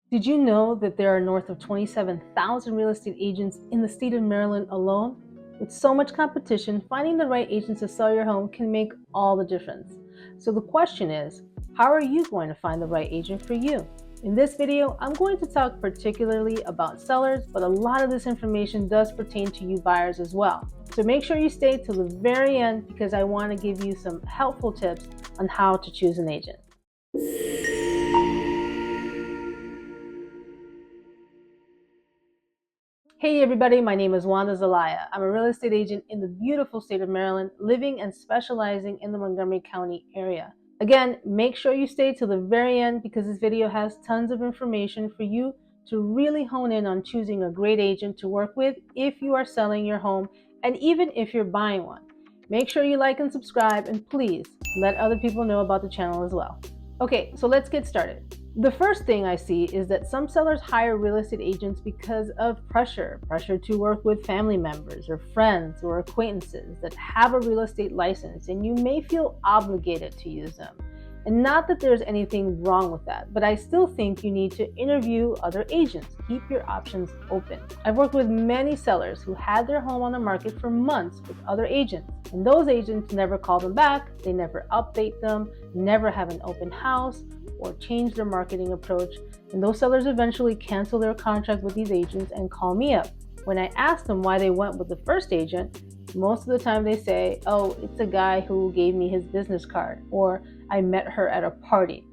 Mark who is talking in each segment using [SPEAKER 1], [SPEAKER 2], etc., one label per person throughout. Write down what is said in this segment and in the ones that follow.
[SPEAKER 1] Did you know that there are north of 27,000 real estate agents in the state of Maryland alone? With so much competition, finding the right agent to sell your home can make all the difference. So the question is, how are you going to find the right agent for you? In this video, I'm going to talk particularly about sellers, but a lot of this information does pertain to you buyers as well. So make sure you stay till the very end because I want to give you some helpful tips on how to choose an agent. Hey everybody, my name is Wanda Zelaya. I'm a real estate agent in the beautiful state of Maryland, living and specializing in the Montgomery County area. Again, make sure you stay till the very end because this video has tons of information for you to really hone in on choosing a great agent to work with if you are selling your home and even if you're buying one. Make sure you like and subscribe, and please let other people know about the channel as well. Okay, so let's get started. The first thing I see is that some sellers hire real estate agents because of pressure to work with family members or friends or acquaintances that have a real estate license, and you may feel obligated to use them. And not that there's anything wrong with that, but I still think you need to interview other agents. Keep your options open. I've worked with many sellers who had their home on the market for months with other agents, and those agents never call them back, they never update them, never have an open house, or change their marketing approach, and those sellers eventually cancel their contract with these agents and call me up. When I ask them why they went with the first agent, most of the time they say, oh, it's a guy who gave me his business card, or I met her at a party.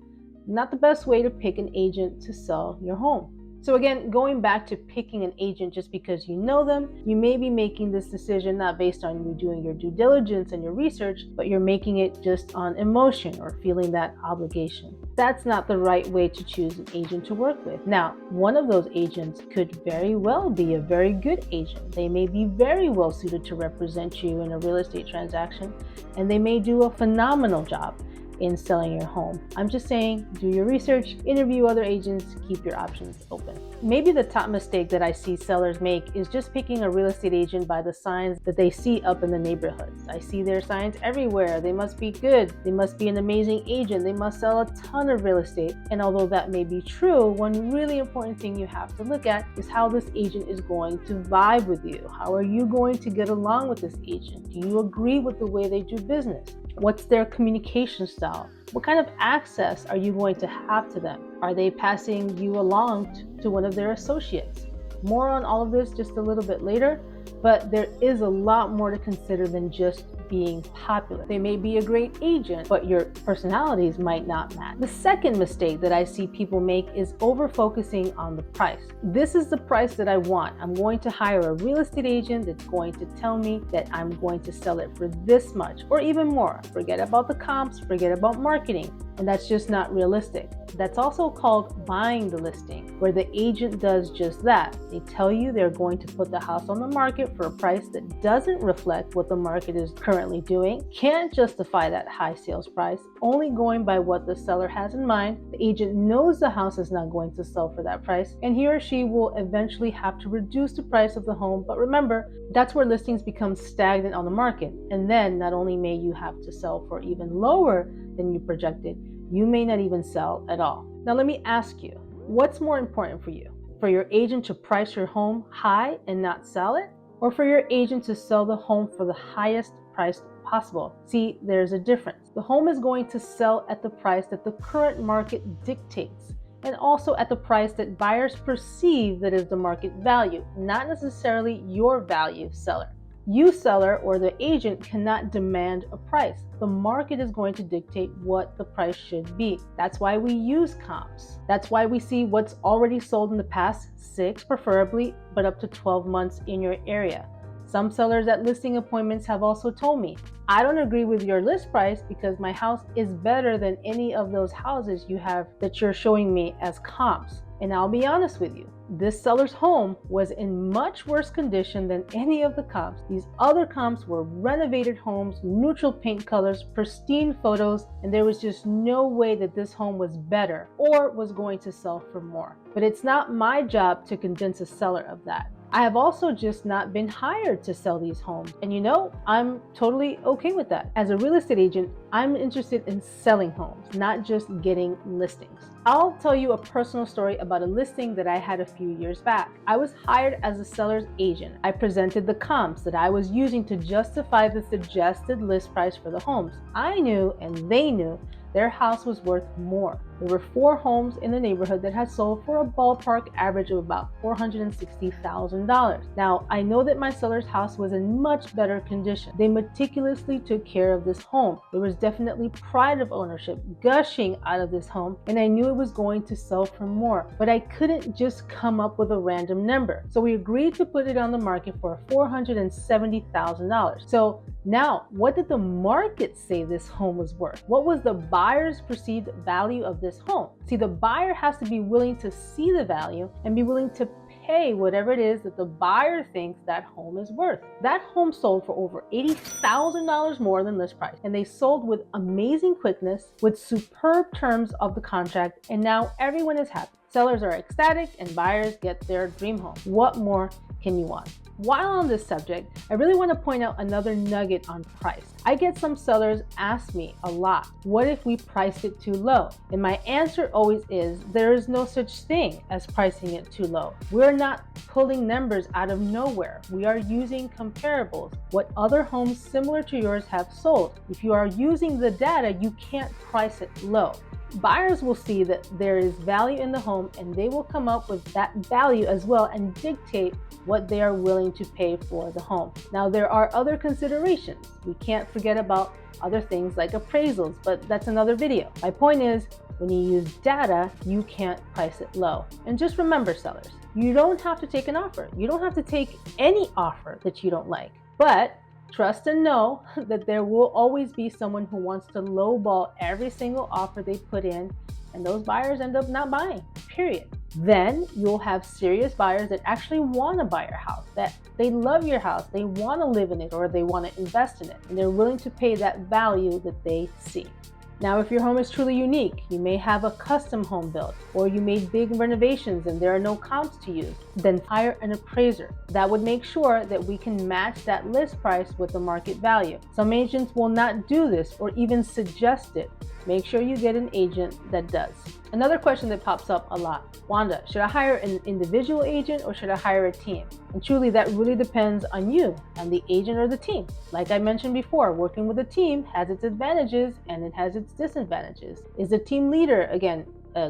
[SPEAKER 1] Not the best way to pick an agent to sell your home. So again, going back to picking an agent just because you know them, you may be making this decision not based on you doing your due diligence and your research, but you're making it just on emotion or feeling that obligation. That's not the right way to choose an agent to work with. Now, one of those agents could very well be a very good agent. They may be very well suited to represent you in a real estate transaction, and they may do a phenomenal job in selling your home. I'm just saying, do your research, interview other agents, keep your options open. Maybe the top mistake that I see sellers make is just picking a real estate agent by the signs that they see up in the neighborhoods. I see their signs everywhere. They must be good. They must be an amazing agent. They must sell a ton of real estate. And although that may be true, one really important thing you have to look at is how this agent is going to vibe with you. How are you going to get along with this agent? Do you agree with the way they do business? What's their communication style? What kind of access are you going to have to them? Are they passing you along to one of their associates? More on all of this just a little bit later, but there is a lot more to consider than just being popular. They may be a great agent, but your personalities might not match. The second mistake that I see people make is over-focusing on the price. This is the price that I want. I'm going to hire a real estate agent that's going to tell me that I'm going to sell it for this much or even more. Forget about the comps, forget about marketing. And that's just not realistic. That's also called buying the listing, where the agent does just that. They tell you they're going to put the house on the market for a price that doesn't reflect what the market is currently doing, can't justify that high sales price, only going by what the seller has in mind. The agent knows the house is not going to sell for that price, and he or she will eventually have to reduce the price of the home. But remember, that's where listings become stagnant on the market. And then not only may you have to sell for even lower than you projected, you may not even sell at all. Now let me ask you, what's more important for you? For your agent to price your home high and not sell it? Or for your agent to sell the home for the highest price possible? See, there's a difference. The home is going to sell at the price that the current market dictates, and also at the price that buyers perceive that is the market value, not necessarily your value, seller. You, seller, or the agent cannot demand a price. The market is going to dictate what the price should be. That's why we use comps. That's why we see what's already sold in the past 6, preferably, but up to 12 months in your area. Some sellers at listing appointments have also told me, I don't agree with your list price because my house is better than any of those houses you have that you're showing me as comps. And I'll be honest with you, this seller's home was in much worse condition than any of the comps. These other comps were renovated homes, neutral paint colors, pristine photos, and there was just no way that this home was better or was going to sell for more. But it's not my job to convince a seller of that. I have also just not been hired to sell these homes. And you know, I'm totally okay with that. As a real estate agent, I'm interested in selling homes, not just getting listings. I'll tell you a personal story about a listing that I had a few years back. I was hired as a seller's agent. I presented the comps that I was using to justify the suggested list price for the homes. I knew, and they knew, their house was worth more. There were 4 homes in the neighborhood that had sold for a ballpark average of about $460,000. Now, I know that my seller's house was in much better condition. They meticulously took care of this home. There was definitely pride of ownership gushing out of this home, and I knew it was going to sell for more. But I couldn't just come up with a random number. So we agreed to put it on the market for $470,000. So now, what did the market say this home was worth? What was the buyer's perceived value of this home? See, the buyer has to be willing to see the value and be willing to pay whatever it is that the buyer thinks that home is worth. That home sold for over $80,000 more than list price, and they sold with amazing quickness, with superb terms of the contract, and now everyone is happy. Sellers are ecstatic and buyers get their dream home. What more can you want? While on this subject, I really want to point out another nugget on price. I get some sellers ask me a lot, what if we priced it too low? And my answer always is, there is no such thing as pricing it too low. We're not pulling numbers out of nowhere. We are using comparables, what other homes similar to yours have sold. If you are using the data, you can't price it low. Buyers will see that there is value in the home, and they will come up with that value as well and dictate what they are willing to pay for the home. Now, there are other considerations. We can't forget about other things like appraisals, but that's another video. My point is, when you use data, you can't price it low. And just remember, sellers, you don't have to take an offer. You don't have to take any offer that you don't like. But trust and know that there will always be someone who wants to lowball every single offer they put in, and those buyers end up not buying, period. Then you'll have serious buyers that actually want to buy your house, that they love your house, they want to live in it, or they want to invest in it, and they're willing to pay that value that they see. Now, if your home is truly unique, you may have a custom home built, or you made big renovations and there are no comps to use, then hire an appraiser. That would make sure that we can match that list price with the market value. Some agents will not do this or even suggest it. Make sure you get an agent that does. Another question that pops up a lot, Wanda, should I hire an individual agent or should I hire a team? And truly, that really depends on you and the agent or the team. Like I mentioned before, working with a team has its advantages and it has its disadvantages. Is the team leader, again,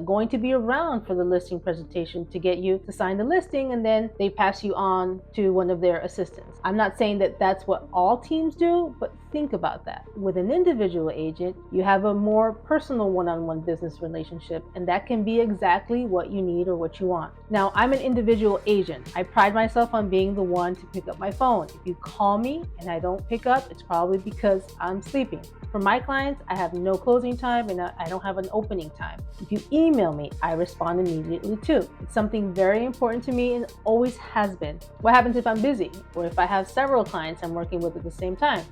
[SPEAKER 1] going to be around for the listing presentation to get you to sign the listing, and then they pass you on to one of their assistants? I'm not saying that that's what all teams do, but think about that. With an individual agent, you have a more personal one-on-one business relationship, and that can be exactly what you need or what you want. Now, I'm an individual agent. I pride myself on being the one to pick up my phone. If you call me and I don't pick up, it's probably because I'm sleeping. For my clients, I have no closing time and I don't have an opening time. If you email me, I respond immediately too. It's something very important to me and always has been. What happens if I'm busy or if I have several clients I'm working with at the same time?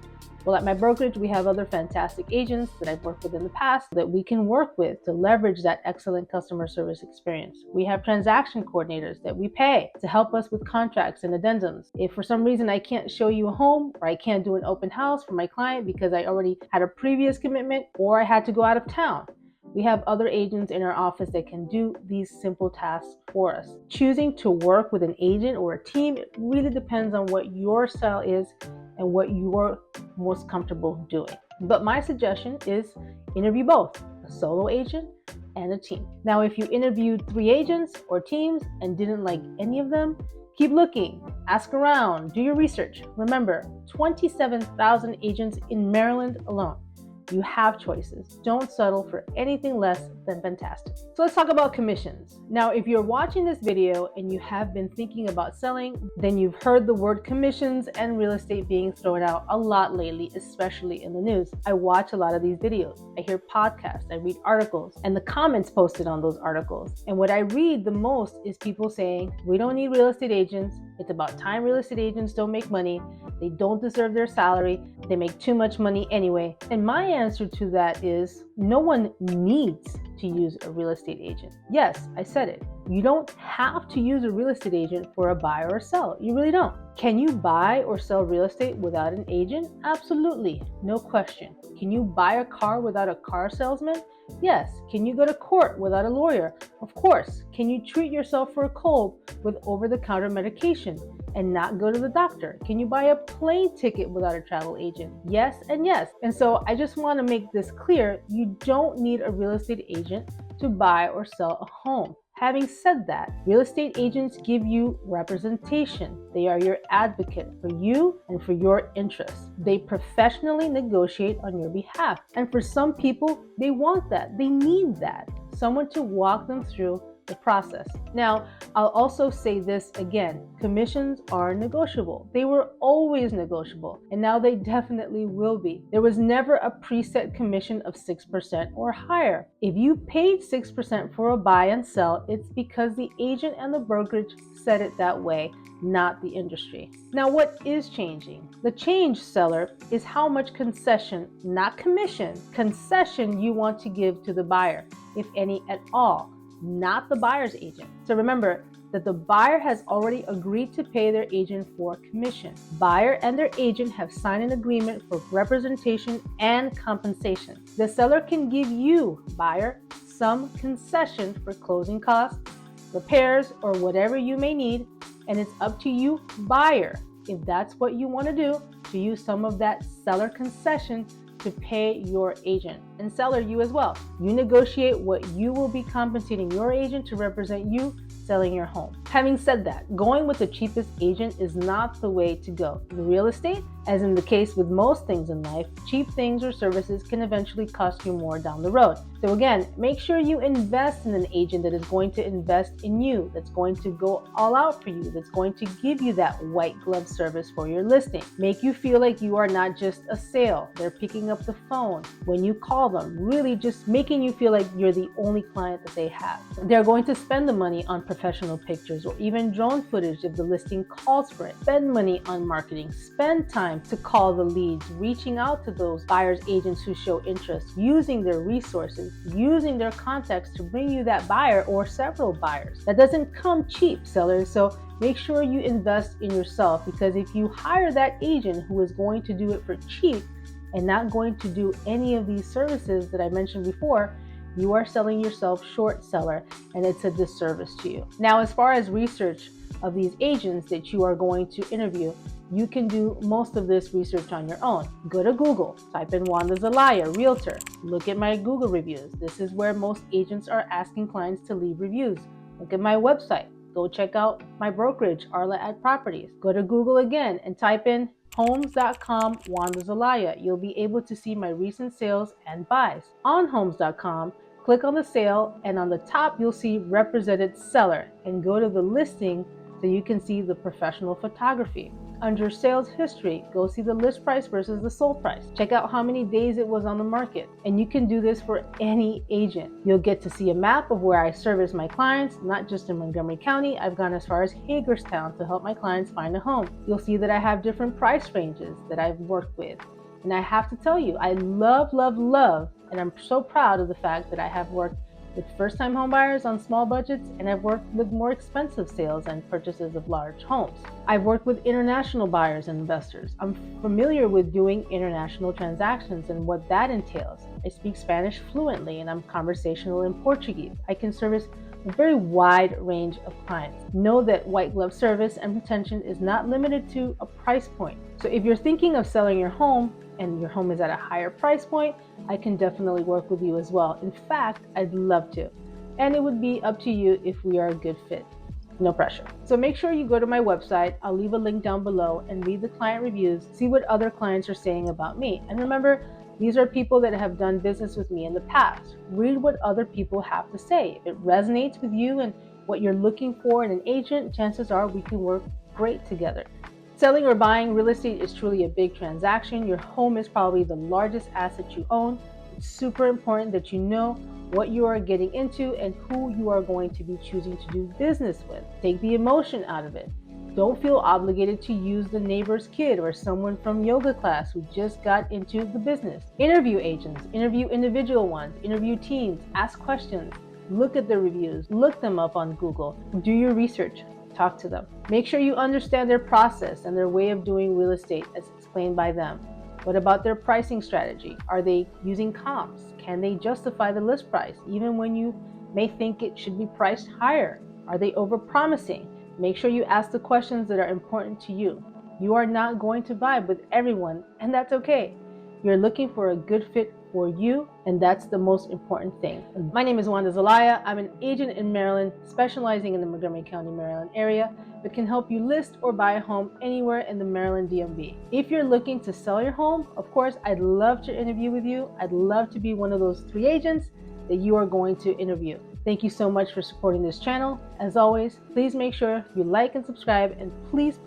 [SPEAKER 1] Well, at my brokerage, we have other fantastic agents that I've worked with in the past that we can work with to leverage that excellent customer service experience. We have transaction coordinators that we pay to help us with contracts and addendums. If for some reason I can't show you a home or I can't do an open house for my client because I already had a previous commitment or I had to go out of town, we have other agents in our office that can do these simple tasks for us. Choosing to work with an agent or a team, it really depends on what your style is and what you're most comfortable doing. But my suggestion is interview both, a solo agent and a team. Now, if you interviewed 3 agents or teams and didn't like any of them, keep looking, ask around, do your research. Remember, 27,000 agents in Maryland alone. You have choices. Don't settle for anything less than fantastic. So let's talk about commissions. Now, if you're watching this video and you have been thinking about selling, then you've heard the word commissions and real estate being thrown out a lot lately, especially in the news. I watch a lot of these videos. I hear podcasts, I read articles, and the comments posted on those articles. And what I read the most is people saying, we don't need real estate agents. It's about time real estate agents don't make money. They don't deserve their salary. They make too much money anyway. And my answer to that is no one needs to use a real estate agent. Yes, I said it. You don't have to use a real estate agent for a buy or a sell. You really don't. Can you buy or sell real estate without an agent? Absolutely, no question. Can you buy a car without a car salesman? Yes. Can you go to court without a lawyer? Of course. Can you treat yourself for a cold with over-the-counter medication and not go to the doctor? Can you buy a plane ticket without a travel agent? Yes and yes. And so I just want to make this clear. You don't need a real estate agent to buy or sell a home. Having said that, real estate agents give you representation. They are your advocate for you and for your interests. They professionally negotiate on your behalf. And for some people, they want that. They need that. Someone to walk them through the process. Now, I'll also say this again, commissions are negotiable. They were always negotiable, and now they definitely will be. There was never a preset commission of 6% or higher. If you paid 6% for a buy and sell, it's because the agent and the brokerage said it that way, not the industry. Now, what is changing? The change, seller, is how much concession, not commission, concession you want to give to the buyer, if any at all, not the buyer's agent. So remember that the buyer has already agreed to pay their agent for commission. Buyer and their agent have signed an agreement for representation and compensation. The seller can give you, buyer, some concession for closing costs, repairs, or whatever you may need, and it's up to you, buyer, if that's what you want to do, to use some of that seller concession to pay your agent, and seller, you as well. You negotiate what you will be compensating your agent to represent you selling your home. Having said that, going with the cheapest agent is not the way to go. In real estate, as in the case with most things in life, cheap things or services can eventually cost you more down the road. So again, make sure you invest in an agent that is going to invest in you, that's going to go all out for you, that's going to give you that white glove service for your listing. Make you feel like you are not just a sale. They're picking up the phone when you call them, really just making you feel like you're the only client that they have. They're going to spend the money on professional pictures or even drone footage if the listing calls for it. Spend money on marketing. Spend time to call the leads, reaching out to those buyers agents who show interest, using their resources, using their contacts to bring you that buyer or several buyers. That doesn't come cheap, sellers. So make sure you invest in yourself, because if you hire that agent who is going to do it for cheap and not going to do any of these services that I mentioned before, you are selling yourself short, seller, and it's a disservice to you. Now, as far as research of these agents that you are going to interview, you can do most of this research on your own. Go to Google, type in Wanda Zelaya, Realtor. Look at my Google reviews. This is where most agents are asking clients to leave reviews. Look at my website. Go check out my brokerage, RLAH Properties. Go to Google again and type in homes.com Wanda Zelaya. You'll be able to see my recent sales and buys. On homes.com, click on the sale, and on the top you'll see represented seller, and go to the listing so you can see the professional photography. Under sales history, go see the list price versus the sold price. Check out how many days it was on the market. And you can do this for any agent. You'll get to see a map of where I service my clients, not just in Montgomery County. I've gone as far as Hagerstown to help my clients find a home. You'll see that I have different price ranges that I've worked with. And I have to tell you, I love, and I'm so proud of the fact that I have worked with first-time home buyers on small budgets, and I've worked with more expensive sales and purchases of large homes. I've worked with international buyers and investors. I'm familiar with doing international transactions and what that entails. I speak Spanish fluently, and I'm conversational in Portuguese. I can service a very wide range of clients. Know that white glove service and retention is not limited to a price point. So if you're thinking of selling your home and your home is at a higher price point, I can definitely work with you as well. In fact, I'd love to. And it would be up to you if we are a good fit. No pressure. So make sure you go to my website. I'll leave a link down below and read the client reviews, see what other clients are saying about me. And remember, these are people that have done business with me in the past. Read what other people have to say. If it resonates with you and what you're looking for in an agent, chances are we can work great together. Selling or buying real estate is truly a big transaction. Your home is probably the largest asset you own. It's super important that you know what you are getting into and who you are going to be choosing to do business with. Take the emotion out of it. Don't feel obligated to use the neighbor's kid or someone from yoga class who just got into the business. Interview agents, interview individual ones, interview teams, ask questions. Look at their reviews, look them up on Google, do your research, talk to them. Make sure you understand their process and their way of doing real estate as explained by them. What about their pricing strategy? Are they using comps? Can they justify the list price even when you may think it should be priced higher? Are they overpromising? Make sure you ask the questions that are important to you. You are not going to vibe with everyone, and that's okay. You're looking for a good fit for you, and that's the most important thing. My name is Wanda Zelaya. I'm an agent in Maryland, specializing in the Montgomery County, Maryland area, that can help you list or buy a home anywhere in the Maryland DMV. If you're looking to sell your home, of course, I'd love to interview with you. I'd love to be one of those 3 agents that you are going to interview. Thank you so much for supporting this channel. As always, please make sure you like and subscribe, and please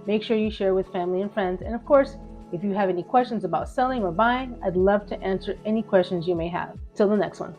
[SPEAKER 1] make sure you share with family and friends. And of course, if you have any questions about selling or buying, I'd love to answer any questions you may have. Till the next one.